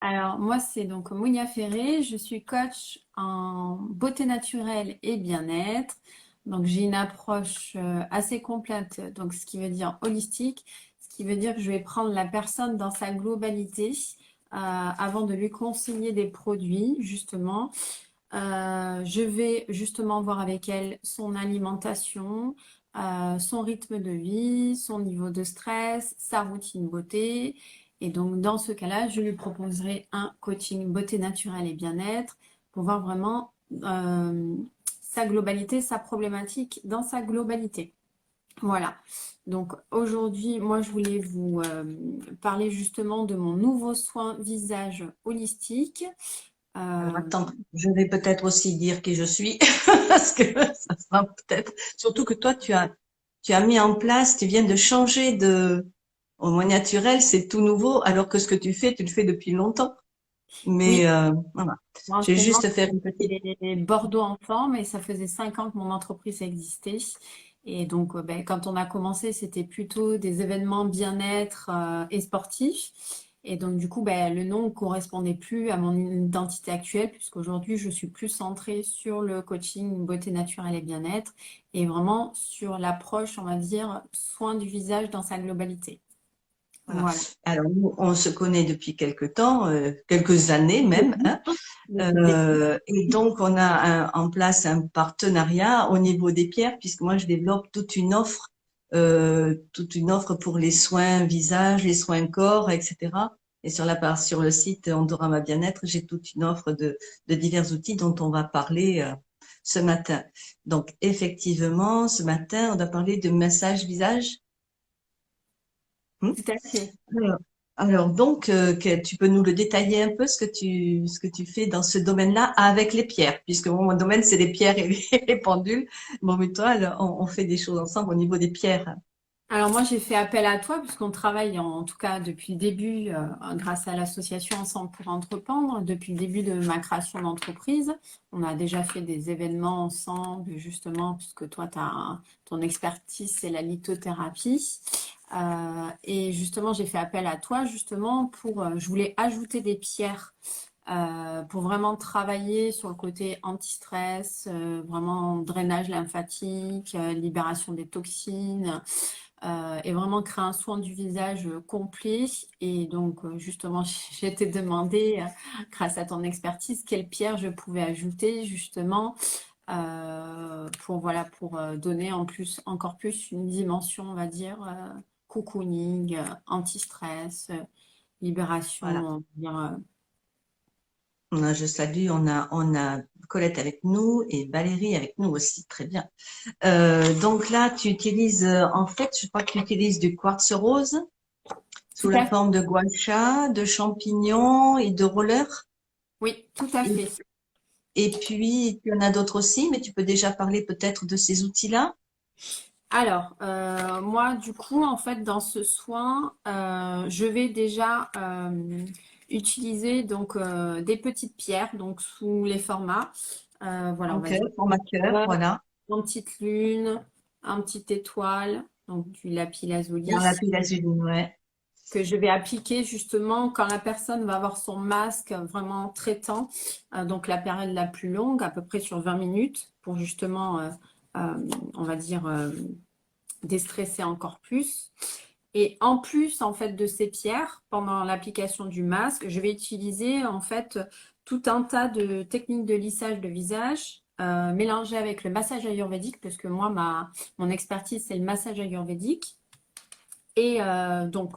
Alors, moi, c'est donc Mounia Ferré. Je suis coach en beauté naturelle et bien-être. Donc, j'ai une approche assez complète, donc ce qui veut dire holistique, ce qui veut dire que je vais prendre la personne dans sa globalité avant de lui conseiller des produits, justement. Je vais justement voir avec elle son alimentation, son rythme de vie, son niveau de stress, sa routine beauté. Et donc, dans ce cas-là, je lui proposerai un coaching beauté naturelle et bien-être pour voir vraiment sa globalité, sa problématique dans sa globalité. Voilà. Donc, aujourd'hui, moi, je voulais vous parler justement de mon nouveau soin visage holistique. Alors Euh, attends, je vais peut-être aussi dire qui je suis, parce que ça sera peut-être, surtout que toi, tu as mis en place, tu viens de changer au moins naturel, c'est tout nouveau, alors que ce que tu fais, tu le fais depuis longtemps. oui, Mais voilà, je vais anciennement, juste faire une petite. c'était Bordeaux enfant, mais ça faisait 5 ans que mon entreprise existait. Et donc, ben, quand on a commencé, c'était plutôt des événements bien-être et sportifs. Et donc, du coup, ben, le nom ne correspondait plus à mon identité actuelle, puisqu'aujourd'hui, je suis plus centrée sur le coaching beauté naturelle et bien-être, et vraiment sur l'approche, on va dire, soin du visage dans sa globalité. Voilà. Voilà. Alors nous, on se connaît depuis quelque temps, quelques années même, hein. Depuis le début. Et donc on a en place un partenariat au niveau des pierres, puisque moi je développe toute une offre pour les soins visage, les soins corps, etc. Et sur le site Andorama Bien-être, j'ai toute une offre de divers outils dont on va parler ce matin. Donc effectivement, ce matin, on va parler de massage visage. Hmm. Tout à fait. Alors, alors donc, tu peux nous le détailler un peu ce que tu fais dans ce domaine-là avec les pierres, puisque moi, mon domaine c'est les pierres et les pendules. Bon, mais toi, là, on fait des choses ensemble au niveau des pierres. Alors moi, j'ai fait appel à toi puisqu'on travaille en tout cas depuis le début grâce à l'association Ensemble pour entreprendre. Depuis le début de ma création d'entreprise, on a déjà fait des événements ensemble justement puisque toi, ton expertise, c'est la lithothérapie. Et justement, j'ai fait appel à toi justement je voulais ajouter des pierres pour vraiment travailler sur le côté anti-stress, vraiment drainage lymphatique, libération des toxines et vraiment créer un soin du visage complet. Et donc, justement, je t'ai demandé, grâce à ton expertise, quelle pierre je pouvais ajouter justement pour donner en plus, encore plus une dimension, on va dire, cocooning, anti-stress, libération, Voilà. on va dire, Je salue, on a Colette avec nous et Valérie avec nous aussi, très bien. Donc là, tu utilises, en fait, je crois que tu utilises du quartz rose sous tout la à fait. forme de gua sha, de champignons et de rollers. Oui, tout à Et, fait. et puis, il y en a d'autres aussi, mais tu peux déjà parler peut-être de ces outils-là. Alors, moi, du coup, en fait, dans ce soin, je vais déjà utiliser donc des petites pierres, donc sous les formats. Voilà, on va Ok, dire formateur, voilà. une petite lune, un petit étoile, donc du lapis Dans lazuli, la pile azuline, ouais. que je vais appliquer justement quand la personne va avoir son masque vraiment traitant, donc la période la plus longue, à peu près sur 20 minutes, pour justement, on va dire déstresser encore plus. Et en plus, en fait, de ces pierres, pendant l'application du masque, je vais utiliser, en fait, tout un tas de techniques de lissage de visage mélangées avec le massage ayurvédique, parce que moi, mon expertise, c'est le massage ayurvédique. Et donc,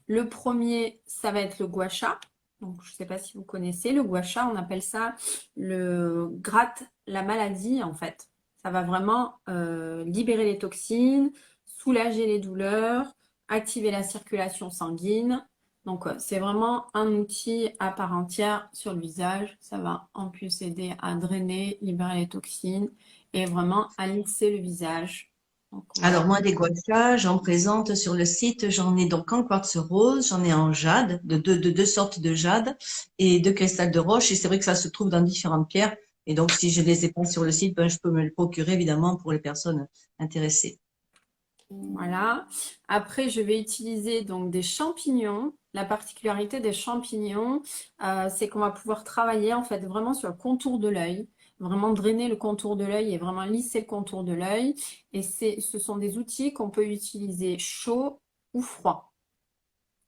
le premier, ça va être le gua sha. Donc, je ne sais pas si vous connaissez le gua sha, on appelle ça le gratte la maladie, en fait. Ça va vraiment libérer les toxines, soulager les douleurs, activer la circulation sanguine. Donc, c'est vraiment un outil à part entière sur le visage. Ça va en plus aider à drainer, libérer les toxines et vraiment à lisser le visage. Donc, Alors voilà. moi, des gua sha, j'en présente sur le site. J'en ai donc en quartz rose, j'en ai en jade, de deux sortes de jade et de cristal de roche. Et c'est vrai que ça se trouve dans différentes pierres. Et donc, si je les ai pas sur le site, ben, je peux me le procurer évidemment pour les personnes intéressées. Voilà. Après, je vais utiliser donc des champignons. la particularité des champignons, c'est qu'on va pouvoir travailler en fait vraiment sur le contour de l'œil, vraiment drainer le contour de l'œil et vraiment lisser le contour de l'œil. Et ce sont des outils qu'on peut utiliser chaud ou froid.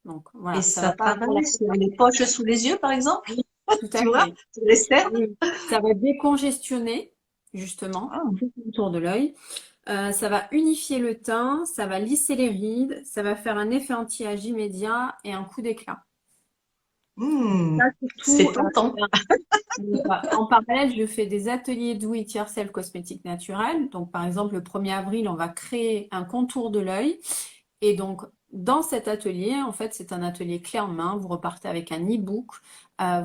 Donc Et voilà, ça ça va pas avoir la... travaille sur les poches sous les yeux, par exemple, Oui, tout à tu vois, fait. sur les cernes. Oui. Ça va décongestionner justement Ah, tout autour de l'œil. Ça va unifier le teint, ça va lisser les rides, ça va faire un effet anti-âge immédiat et un coup d'éclat. hmm, Ça, surtout, c'est tentant. en parallèle, je fais des ateliers do it yourself cosmétiques naturels. Donc, par exemple, le 1er avril, on va créer un contour de l'œil. Et donc, dans cet atelier, en fait, c'est un atelier clé en main. Vous repartez avec un e-book.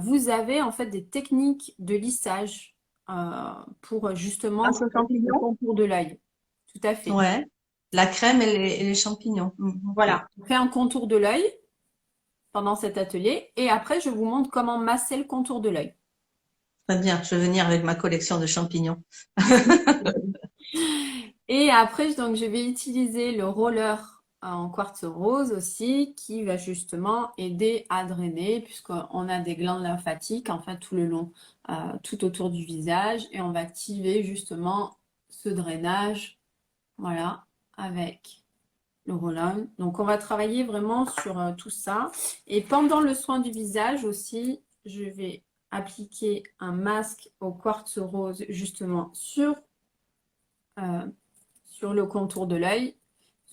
Vous avez en fait des techniques de lissage pour justement Grâce aux créer le champignons? contour de l'œil. Tout à fait. Ouais. La crème et les champignons. Ok. Voilà, on fait un contour de l'œil pendant cet atelier et après je vous montre comment masser le contour de l'œil. Très bien. Je vais venir avec ma collection de champignons. Et après donc je vais utiliser le roller en quartz rose aussi qui va justement aider à drainer puisqu'on a des glandes lymphatiques en fait tout le long, tout autour du visage et on va activer justement ce drainage, voilà, avec le roll-on. Donc, on va travailler vraiment sur tout ça. Et pendant le soin du visage aussi, je vais appliquer un masque au quartz rose justement euh, sur le contour de l'œil.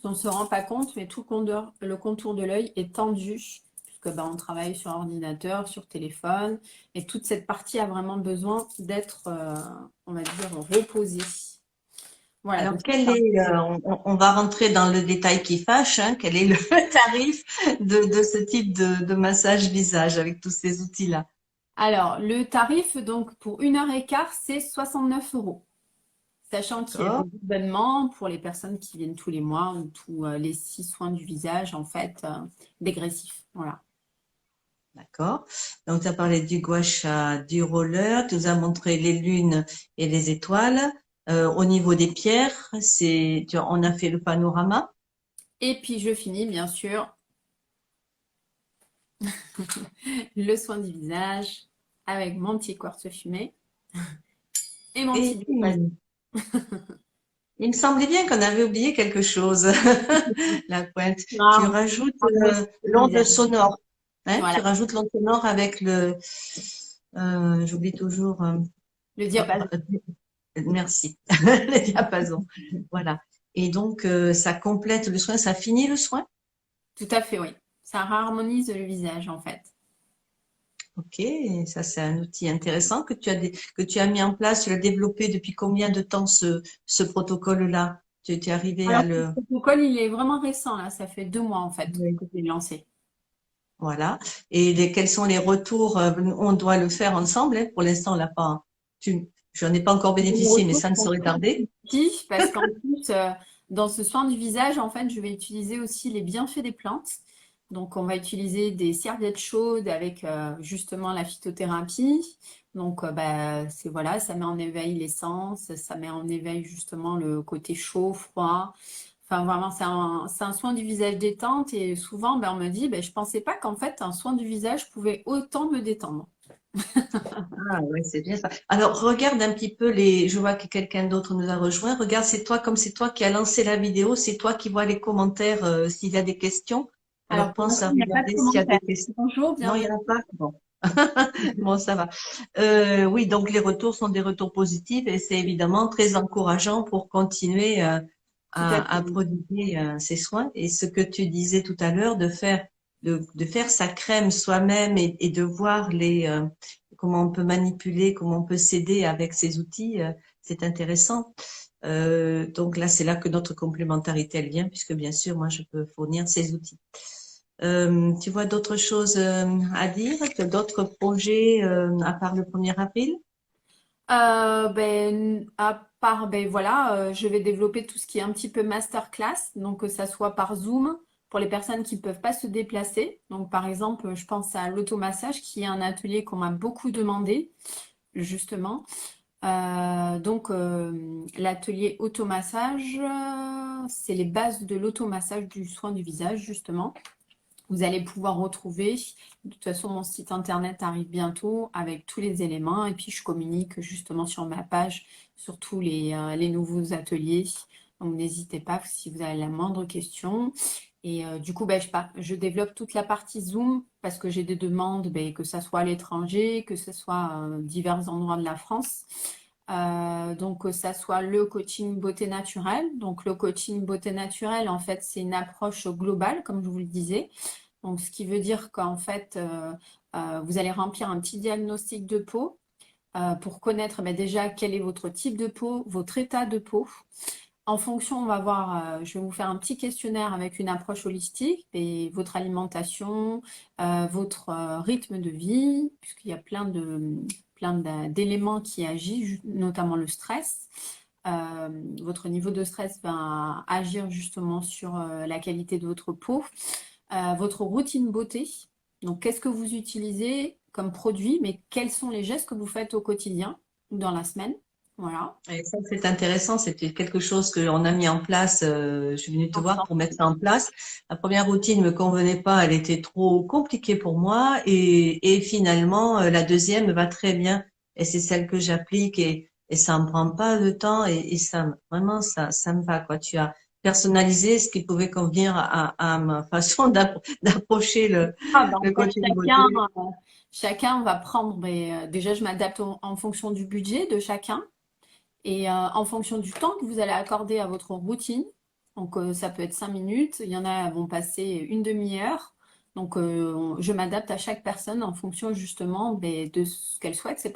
On ne se rend pas compte, mais tout le contour de l'œil est tendu puisque on travaille sur ordinateur, sur téléphone. Et toute cette partie a vraiment besoin d'être, on va dire, reposée. Voilà, Alors, donc quel ça. est, on va rentrer dans le détail qui fâche, hein, quel est le tarif de ce type de massage visage avec tous ces outils-là? Alors, le tarif, donc, pour 1 h 15, c'est 69 euros. Sachant qu'il y a D'accord, des événements pour les personnes qui viennent tous les mois ou tous les 6 soins du visage, en fait, dégressifs. Voilà. d'accord. Donc, tu as parlé du gua sha, du roller, tu nous as montré les lunes et les étoiles. Au niveau des pierres, on a fait le panorama. Et puis, je finis, bien sûr, le soin du visage avec mon petit quartz fumé et mon petit Et diapason. il me semblait bien qu'on avait oublié quelque chose. La pointe. Tu Non, rajoutes le l'onde visage. sonore. Hein, tu Voilà, rajoutes l'onde sonore avec j'oublie toujours, le diapason. merci, le diapason. Voilà. Et donc, ça complète le soin, ça finit le soin. Tout à fait, oui. Ça harmonise le visage, en fait. Ok, ça c'est un outil intéressant que tu as mis en place. Tu l'as développé depuis combien de temps ce protocole-là? Tu es arrivé Alors, à ce le... protocole, il est vraiment récent, là. Ça fait 2 mois, en fait, que j'ai lancé. Voilà. Et quels sont les retours? On doit le faire ensemble, hein. Pour l'instant, on l'a pas. J'en ai pas encore Les bénéficié, mais retours ça ne sont saurait très tarder. positifs parce qu'en plus, dans ce soin du visage, en fait, je vais utiliser aussi les bienfaits des plantes. Donc, on va utiliser des serviettes chaudes avec justement la phytothérapie. Donc, c'est voilà, ça met en éveil l'essence, ça met en éveil justement le côté chaud, froid. Enfin, vraiment, c'est un soin du visage détente. Et souvent, on me dit, je pensais pas qu'en fait, un soin du visage pouvait autant me détendre. Ah ouais, c'est bien ça. Alors, regarde un petit peu je vois que quelqu'un d'autre nous a rejoint. Regarde, comme c'est toi qui as lancé la vidéo, c'est toi qui vois les commentaires, s'il y a des questions. Alors, Alors, pour pense l'instant, à il n'y a pas de regarder s'il y a commentaire. des questions. Bonjour, Non, il y bienvenue. en a pas? Bon. Bon, ça va. Oui, donc les retours sont des retours positifs et c'est évidemment très encourageant pour continuer Tout à à fait. prodiguer ces soins. Et ce que tu disais tout à l'heure, de faire sa crème soi-même et de voir comment on peut manipuler, comment on peut s'aider avec ces outils, c'est intéressant. Donc là, c'est là que notre complémentarité elle vient, puisque bien sûr, moi, je peux fournir ces outils. Tu vois d'autres choses à dire? Tu as d'autres projets à part le 1er avril? À part, voilà, je vais développer tout ce qui est un petit peu masterclass, donc que ça soit par Zoom pour les personnes qui ne peuvent pas se déplacer. Donc, par exemple, je pense à l'automassage, qui est un atelier qu'on m'a beaucoup demandé, justement. L'atelier automassage, c'est les bases de l'automassage du soin du visage, justement. Vous allez pouvoir retrouver, de toute façon, mon site internet arrive bientôt avec tous les éléments et puis je communique justement sur ma page sur tous les nouveaux ateliers. Donc n'hésitez pas si vous avez la moindre question. Et du coup, ben, je développe toute la partie Zoom parce que j'ai des demandes, ben, que ce soit à l'étranger, que ce soit divers endroits de la France. Donc, que ça soit le coaching beauté naturelle. Donc, le coaching beauté naturelle, en fait, c'est une approche globale, comme je vous le disais. Donc, ce qui veut dire qu'en fait, vous allez remplir un petit diagnostic de peau pour connaître ben, déjà quel est votre type de peau, votre état de peau. En fonction, on va voir, je vais vous faire un petit questionnaire avec une approche holistique et votre alimentation, votre rythme de vie, puisqu'il y a d'éléments qui agissent, notamment le stress. Votre niveau de stress va agir justement sur la qualité de votre peau. Votre routine beauté. Donc, qu'est-ce que vous utilisez comme produit, mais quels sont les gestes que vous faites au quotidien ou dans la semaine? Voilà. Et ça, c'est intéressant. C'était quelque chose que on a mis en place. Je suis venue te voir pour mettre ça en place. La première routine me convenait pas. Elle était trop compliquée pour moi. Et finalement, la deuxième va très bien. Et c'est celle que j'applique et ça me prend pas de temps et vraiment, ça me va, quoi. Tu as personnalisé ce qui pouvait convenir à ma façon d'approcher Ah, ben, le en fait, coaching beauté. chacun va prendre, mais, déjà, je m'adapte en fonction du budget de chacun et en fonction du temps que vous allez accorder à votre routine. Donc, ça peut être 5 minutes, il y en a qui vont passer une demi-heure. Donc, je m'adapte à chaque personne en fonction justement ben, de ce qu'elle souhaite. C'est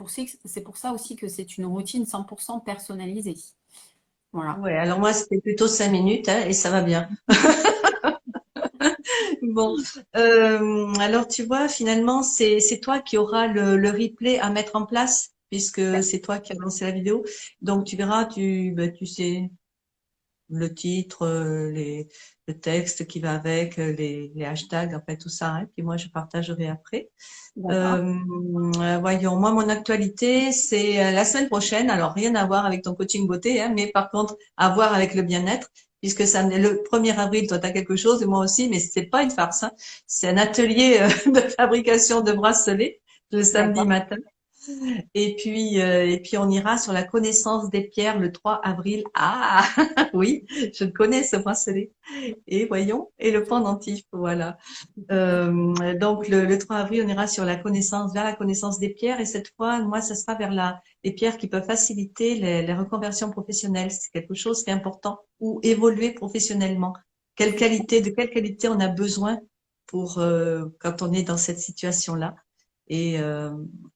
pour ça aussi que c'est une routine 100% personnalisée. Voilà. Ouais, alors moi, c'était plutôt 5 minutes, hein, et ça va bien. Bon, alors tu vois, finalement, c'est toi qui auras le replay à mettre en place, puisque c'est toi qui as lancé la vidéo. Donc tu verras, tu sais le titre, le texte qui va avec, les hashtags, en fait, tout ça, hein, puis moi je partagerai après. D'accord. Voyons, moi mon actualité, c'est la semaine prochaine. Alors rien à voir avec ton coaching beauté, hein, mais par contre à voir avec le bien-être, puisque ça le 1er avril, toi tu as quelque chose et moi aussi, mais c'est pas une farce, hein. C'est un atelier de fabrication de bracelets le samedi D'accord. matin. Et puis on ira sur la connaissance des pierres le 3 avril. Ah oui, je connais ce bracelet. Et voyons, et le pendentif, voilà. Donc le 3 avril, on ira sur la connaissance, vers la connaissance des pierres. Et cette fois, moi, ça sera vers les pierres qui peuvent faciliter les reconversions professionnelles. C'est quelque chose qui est important. Ou évoluer professionnellement. De quelle qualité on a besoin pour quand on est dans cette situation-là. Et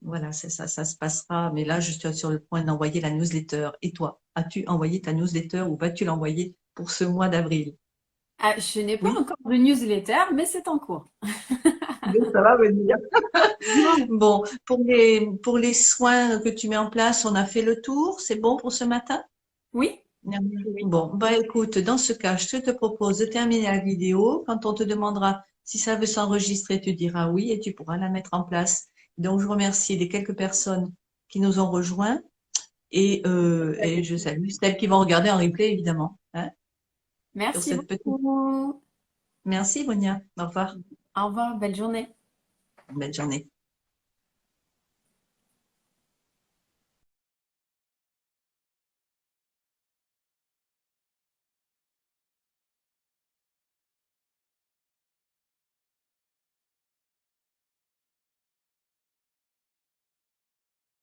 voilà, c'est ça, ça se passera. Mais là, je suis sur le point d'envoyer la newsletter. Et toi, as-tu envoyé ta newsletter ou vas-tu l'envoyer pour ce mois d'avril? Ah, je n'ai pas Oui, encore de newsletter, mais c'est en cours. ça va venir. Non. Bon, pour les soins que tu mets en place, on a fait le tour. C'est bon pour ce matin? Oui, oui. Bon, bah écoute, dans ce cas, je te propose de terminer la vidéo. Quand on te demandera si ça veut s'enregistrer, tu diras oui et tu pourras la mettre en place. Donc, je remercie les quelques personnes qui nous ont rejoints et je salue celles qui vont regarder en replay, évidemment, hein, sur Merci cette petite. beaucoup. Merci, Monia. Au revoir. Au revoir, belle journée. Belle journée.